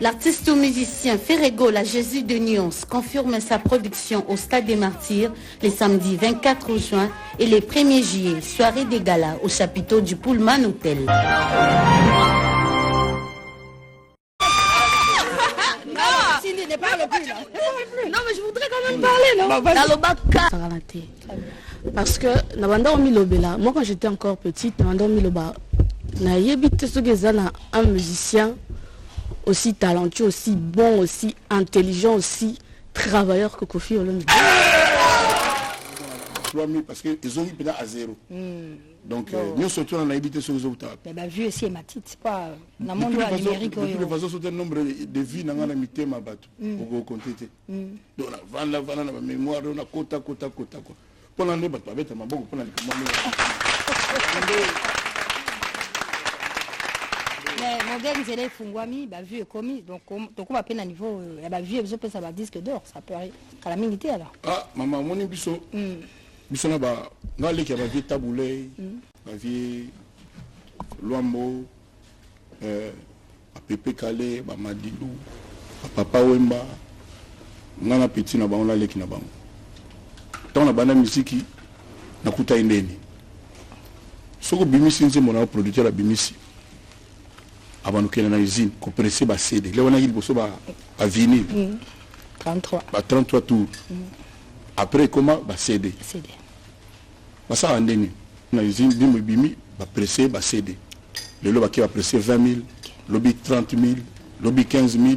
L'artiste ou musicien Ferrego, la Jésus de Nyons, confirme sa production au Stade des Martyrs les samedis 24 juin et les 1er juillet, soirée des galas au chapiteau du Pullman Hotel. Non, mais je voudrais quand même parler, non? Parce que moi quand j'étais encore petite, un musicien aussi talentueux, aussi bon, aussi intelligent, aussi travailleur que Kofi Olomide. Parce qu'ils ont mis à zéro. Donc, nous surtout on a évité ce résultat. Mais vu aussi ma petite, c'est pas dans mon doigt numérique. De toute façon, c'est un nombre de vies dans la mité ma bateau. Pour compter. Donc, on a la mémoire, on a côte. Pour l'année, on va mettre ma boue pour l'année. Mon gars, il est fungwami, vu et commis. Donc, on va peine à niveau, vu et ça va disque d'or. Ça peut arriver à la minute alors. Ah, maman, mon émission. Biso na ba ngale ki ba vie taboulé ba vie Luambo a Pepe Kale ba Madilu Papa Wemba ngana petit na ba on la leki na bango tant na bana musique na kuta indeni soko bimisi nze mona producteur a bimisi abanu kena na usine ko presser ba CD le wana il boso ba vinyle 33 ba 33 tours après comment ba CD ça en dernier na usine bimou bimi ba presser ba CD le loba qui va presser 20 000 lobby 30 000 lobby 15 000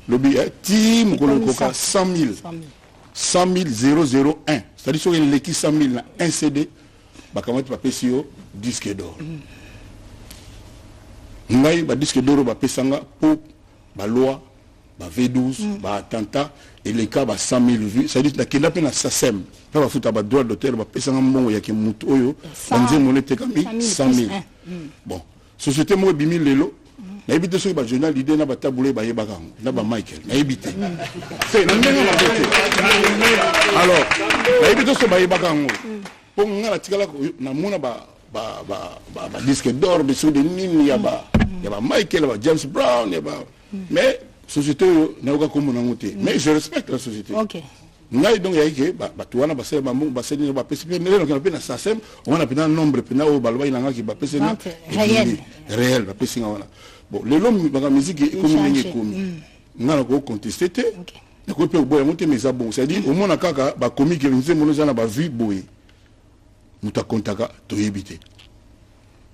lobby team coca 100 000 001 c'est-à-dire sur l'équipe 100 000 na un CD ba comment tu vas payer disque d'or ngai ba disque d'or ba pesanga pour ba loi ba V12 ba attentat et les cas ba 100 000 vues ça dit na kenda pe na SACEM pa ba futa ba droit d'auteur ba pesanga mbongo ya ke mutu oyo banze monete kami 100 000 bon société mo bimi lelo na ebité so ba journal l'idée na ba taboulé ba yebaka na ba Michael na ebité c'est na ndenge na bete alors na ebité so ba yebaka ngo pour ngala tikala na mona ba disque d'or de sous de nini ya ba Michael ba James Brown ya ba mais société n'a pas comme on mais je respecte la société. OK. Ngai donc yake ba tuana ba sel ba mbongo ba sel ba pesi pe nelo na pe na SACEM on a pe na nombre pe na o balwa ilanga ki ba pesi na réel ba pesi ngana. Bon le l'homme ba musique comme ngi komi. Ngana ko contester te. Na ko pe boya monte mais ça bon c'est dire au moins kaka ba comique nze mono za na ba vie boye. Muta kontaka to yebite.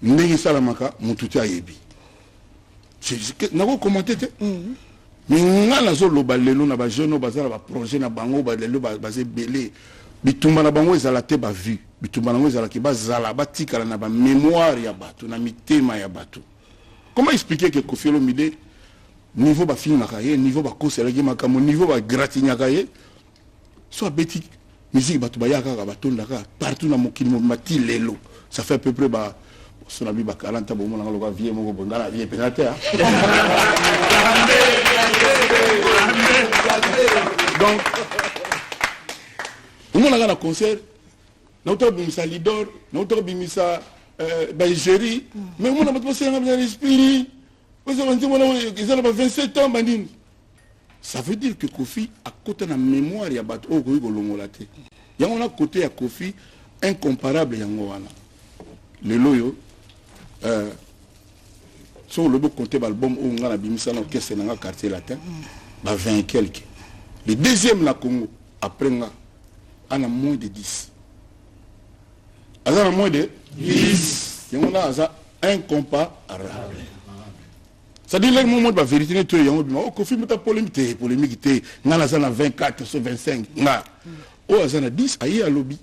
Ndenge salamaka mututi ayebi. C'est na ko commenter te. Mais ngana zo lo balelo na ba jeune bazala ba projet na bango ba lelo ba bazé belé bitumba na bango ezala te ba vue bitumba na bango ezala ki bazala batikala na ba mémoire ya bato na mitema ya bato. Comment expliquer que Kofi Olomide niveau ba film na kaye niveau ba kosela ki makamo niveau ba gratinya kaye soit beti musique bato ba yaka ka batonda ka partout na mokili mo mati lelo ça fait à peu près ba son ami ba 40 bo mona ngalo ka vie moko bondala vie pénateur. Donc, on a un concert, nous avons mis ça Lidor, nous avons mis ça Baïgérie, mais on a passé un esprit. Vous avez 27 ans, ça veut dire que Kofi a côté de la mémoire, il y a battu au Golongolate. Il y a un côté à Kofi incomparable. Le loyo, sur le beau côté de l'album où on a mis ça dans le quartier latin. 20 quelques. Le deuxième la Congo, après on a moins de 10. On a moins de 10. Et on a incomparable. C'est-à-dire le moment de la vérité, tu es en train de Kofi meta polémique, on a 24 sur 25. On a 10, aïe à lobby.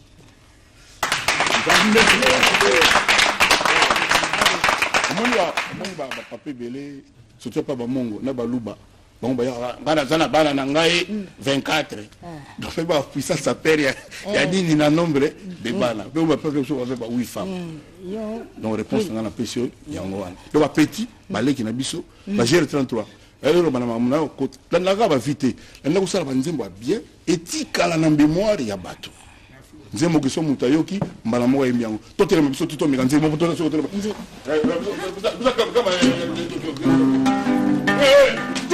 On a papier belé, surtout pas mongo, na baluba. Bon, bana nangai 24. Donc, c'est pas puissance sa père, il y a dit un nombre de bana. Mais on va pas quelque chose avec 8 femmes. Donc, réponse à la question, il y a un moment. Donc, petit, balai qui n'a biso, j'ai 33. Alors, madame, la naga va vite. La naga va bien. Et tika la mémoire, il y a bateau. Nzembo que son mutayoki, malamo et bien. Toi, tu es tout le monde, nzembo, tout le monde.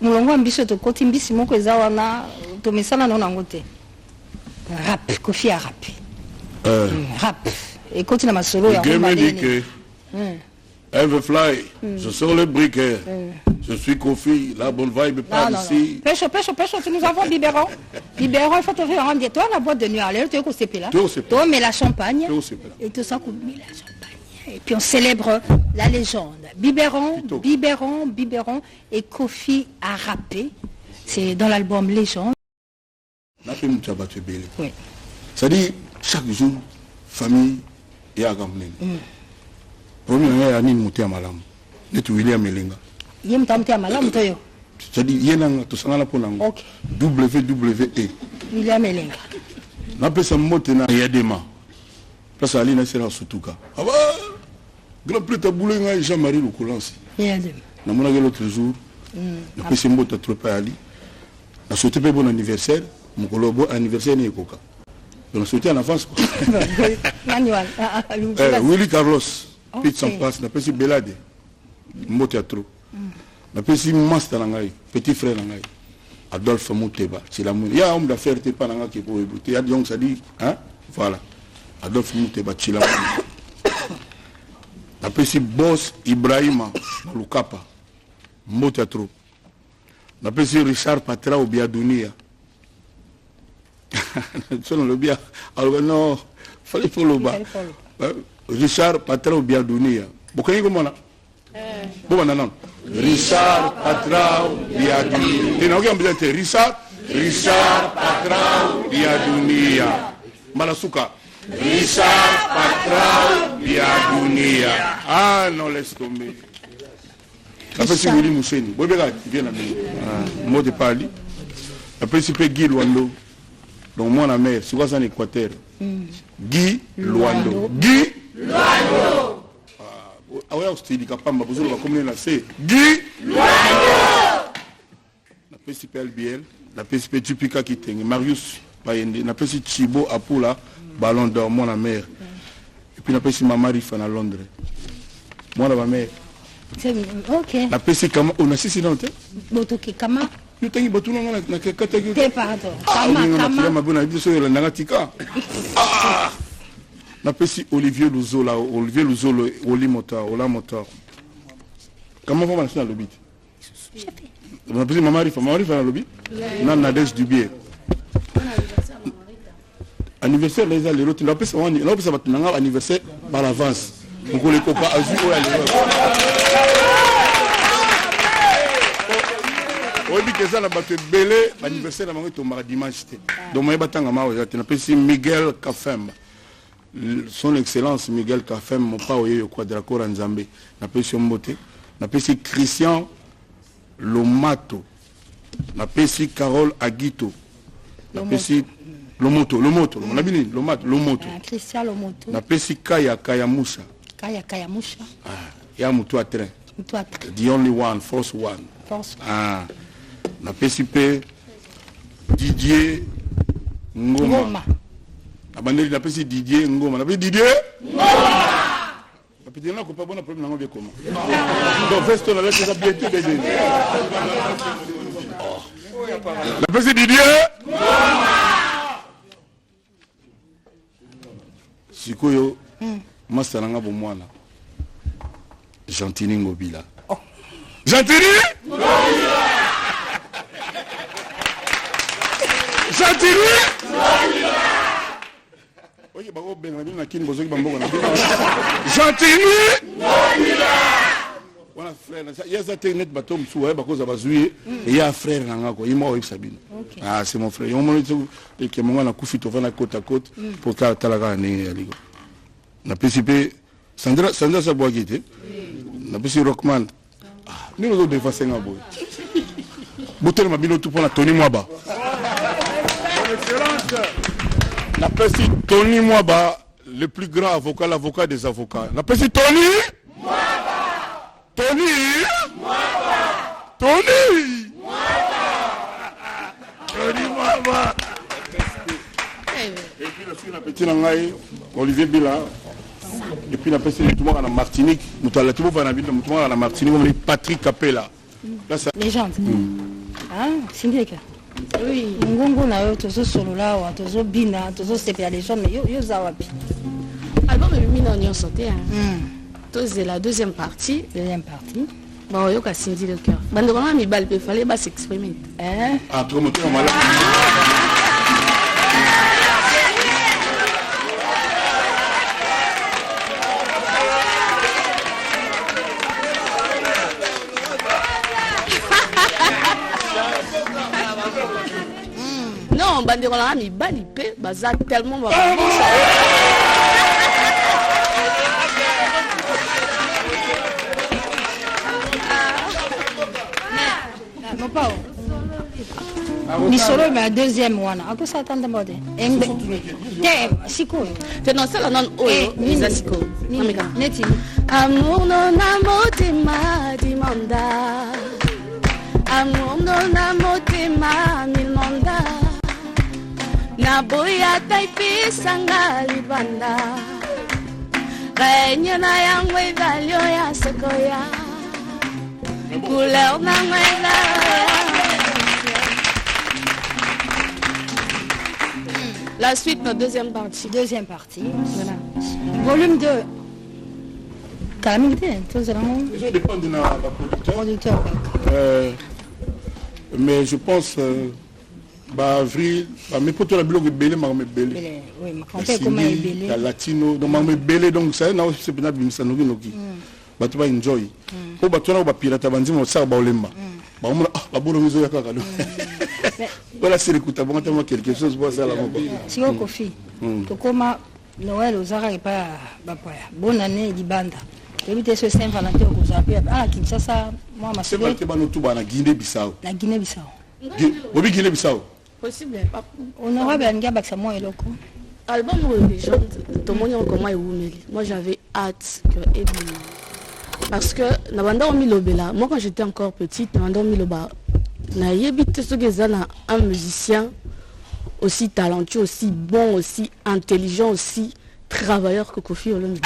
mulongo ambiso to koti mbisi moko eza wana to mesana na ngote rap Kofi a rap rap et koti na masolo ya Mbale elle veut fly je sors le briquet je suis Kofi la bonne vibe par ici pêche nous avons Biberon il faut te faire rendre toi la boîte de nuit alors tu es constipé là toi mais la champagne et tout ça comme la champagne et puis on célèbre la légende Biberon et Kofi a rappé c'est dans l'album Légende. Oui. C'est-à-dire chaque jour famille et à Gamlen. Premier il y a une montée à Malam. Net William Melinga. Il y a une montée à Malam toyo. C'est-à-dire il y a tout ça là pour l'angle. WWE. William Melinga. Na pesa mote na Yadema. Place Ali na sera Sutuka. Ah bah grand plus taboulé nga Jean-Marie Lukolansi. Yadema. Na mona l'autre jour. Na pesa mote trop pas Ali. Na souhaité bon anniversaire. Mon collègue anniversaire n'est pas. On a souhaité en avance. Willy Carlos, Pete Sampas, n'a pas si Belade, Motia trop. N'a pas si Master Nangai, petit frère Nangai, Adolphe Mouteba. C'est la mouille. Il y a un homme d'affaires qui est pas Nangai qui peut écouter. Il y a des gens qui dit, hein, voilà. Adolphe Mouteba, c'est la mouille. N'a pas si Boss Ibrahima, Lukapa, Motia trop. N'a pas si Richard Patra ou Biadounia. Le bien. Alors non, fallait pour le bas. Richard Patra ou Biadounia. Vous connaissez comment là? Bon non. Richard Patra ou Biadounia. Tu n'as aucun besoin de Richard Patra ou Biadounia. Malasuka. Richard Patra ou Biadounia. Ah non, laisse tomber. Après c'est Willy Mousseni. Vous voyez, il vient à nous. Mot de parler. Après c'est Guy Luando. Donc moi la mère, c'est quoi ça en Équateur? Guy Luando. Guy Luando. Ah ouais, c'est dit capable, vous allez comme la C. Guy Luando. La PCP LBL, la PCP Tupika qui tengue, Marius Bayende, la PCP Chibo Apula, Ballon d'Or, moi la mère. Et puis la PCP Mamarifan à Londres. Moi la mère. Ok. La PCP Kama, on a 6 ans. Botoki Kama. Tu t'es battu na catégorie. T'es pardon. Kama. Ma bonne habitude sur la Nagatika. Na pesi Olivier Luzola, Oli Motor, Ola Motor. Comment va marcher dans le lobby? Na pesi Maman Rifa dans le lobby. Na Nadège Dubier. Anniversaire les l'autre. Na pesi on na pesi batanga anniversaire par avance. Donc les copains azu o on dit que ça n'a pas été belé, l'anniversaire n'a pas été dimanche. Donc, je suis Miguel Kafem. Son Excellence Miguel Kafem, mon père, il y a Quadracor en Zambie. Je suis Christian Lomato. Je suis Carole Aguito. Je suis Lomoto. Christian Lomoto. Je suis Kaya Kayamusha. Il y a Moutou à train. The only one, force one. Na PCP Didier Ngoma. Abandeli na PCP Didier Ngoma. Na PCP Didier Ngoma. Na PCP na ko pas bon problème na ngobie comment. Donc veste la lettre ça bientôt bébé. Na PCP Didier Ngoma. Sikoyo master nga bo mwana. Gentini Ngobila. Gentini Ngobila. Gentini Ngobila. Oye ba ben na kini bozo ki bamboko na. Gentini Ngobila. Voilà frère, il y a ça net batom sou ba koza bazui et il y a frère nanga ko, il m'a Sabine. Ah c'est mon frère. On m'a dit que mon na kufi to na côte à côte pour ta la ni aligo. Na PCP Sandra Sabouagite. Na PCP Rockman. Nous nous devons faire un boy. Boutel ma bilo tout pour la Tony Mwaba. La PCP Tony Mwaba, le plus grand avocat, l'avocat des avocats. La PCP Tony Mwaba. Tony Mwaba. Tony Mwaba. Tony Mwaba. Et puis la petite Nangaï, Olivier Bila. Et puis la personne tout le monde en Martinique, nous avons tout le monde en Martinique, Patrick Capella. Légende. Ah, Sindika. Oui. Ngongo na yo tozo solola wa tozo bina tozo sepela les gens mais yo zawapi. Album est mis dans santé. C'est la deuxième partie. Deuxième partie. Bon, yo ka Cindy le cœur. Bande vraiment mi balle peut fallait pas s'exprimer. Hein? Ah, tu monter en malade. Non, bande vraiment mi balle peut baza tellement va. Non pas. Ni solo mais la deuxième wana. Ako sa tanda mode. Siko. C'est non c'est la non oyo. Ni siko. Neti. Amour non motema dimanda. Amour non motema milmonda. Na boya taipi sanga libanda. Renya na yangu valio ya sekoya. Couleur na la suite, notre deuxième partie. Deuxième partie. Voilà. Volume 2. Calamité, tout ça. Ça dépend de la producteur. Mais je pense, avril, mes potes la blog belé, ma belé. Oui, ma campagne comment est belé. La latino, donc ma belé, donc ça, non, c'est bien ça nous noki. Bah tu vas enjoy. Pour bah tu vas pirate bandi mon ça ba olemba. Bah on ah ba mizo ya kaka. Voilà c'est l'écoute bon tellement quelque chose pour ça là mon. Si on kofi. To koma Noël aux Arabes pas ba poya. Bonne année libanda. Éviter ce Saint-Valentin aux Arabes. Ah Kinshasa moi ma c'est vrai que ba no tuba na Guinée-Bissau. La Guinée-Bissau. Obi Guinée-Bissau. Possible. On aura bien nga baksa moi eloko. Album légende, tout le monde comment est. Moi j'avais hâte que Edmond. Parce que Nabanda Omilobela, moi quand j'étais encore petite, Nabanda Omiloba, Nayebite Sogezana, un musicien aussi talentueux, aussi bon, aussi intelligent, aussi travailleur que Kofi Olomide.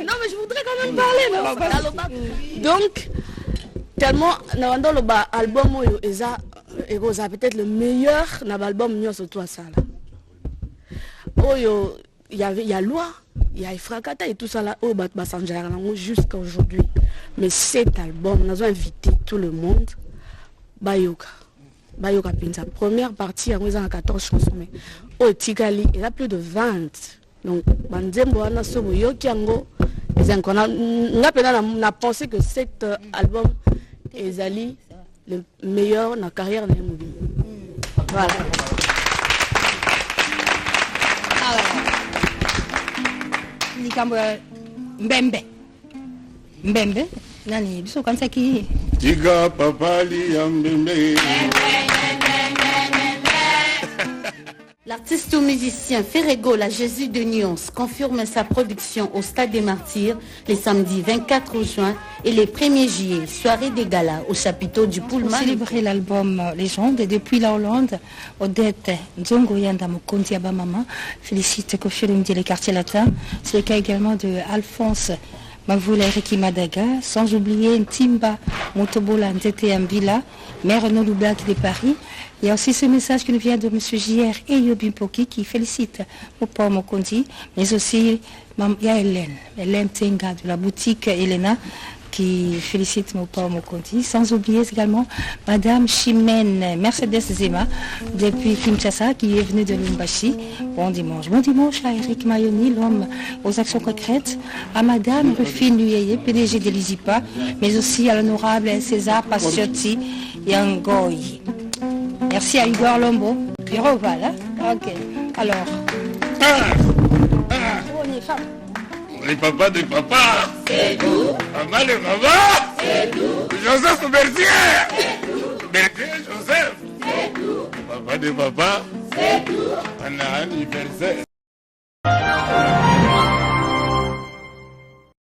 Non mais je voudrais quand même parler. Donc, tellement Nabanda Loba album Eza Erosa peut-être le meilleur album mieux surtout à ça là. Oh il y a loi, il y a Ifrakata et tout ça là au Bat Bassanjara jusqu'à aujourd'hui. Mais cet album nous avons invité tout le monde. Bayoka Pinza première partie en 14 chansons mais au Tikali il y a plus de 20. Donc Banzembo ana sobo yokiango on a pensé que cet album Ezali le meilleur dans la carrière de Mobile. Voilà. Mbembe. Mbembe. Nani, biso kanisa ki. Tiga papali ya mbembe. L'artiste ou musicien Ferrego, la Jésus de Nyons, confirme sa production au Stade des Martyrs les samedis 24 juin et les 1er juillet, soirée des galas au chapiteau du Pullman. Pour célébrer l'album Légende et depuis la Hollande, Odette Nzongo Yanda Mokondi Abamama félicite Kofi Olomide les quartiers latins. C'est le cas également de Alphonse Mavoula Riki Madaga, sans oublier Ntimba Motobola Ndete Mbila, maire Renaud Black de Paris. Il y a aussi ce message qui nous vient de M. JR et Yobimpoki qui félicite Mopo Mokondi, mais aussi il y a Hélène Tenga de la boutique Elena qui félicite Mopo Mokondi, sans oublier également Madame Chimène Mercedes Zema depuis Kinshasa qui est venue de Lumbashi. Bon dimanche à Eric Mayoni, l'homme aux actions concrètes, à Madame Rufine Luyeye, PDG de l'ISIPA, mais aussi à l'honorable César Pastiotti Yangoy. Merci à Igor Lombo. Biroval, hein? Ok. Alors. On est femmes. Les papas de papa. C'est tout. Maman de papa. C'est tout. Joseph Berthier. Berthier Joseph. C'est tout. Papa de papa. C'est tout. On a un anniversaire.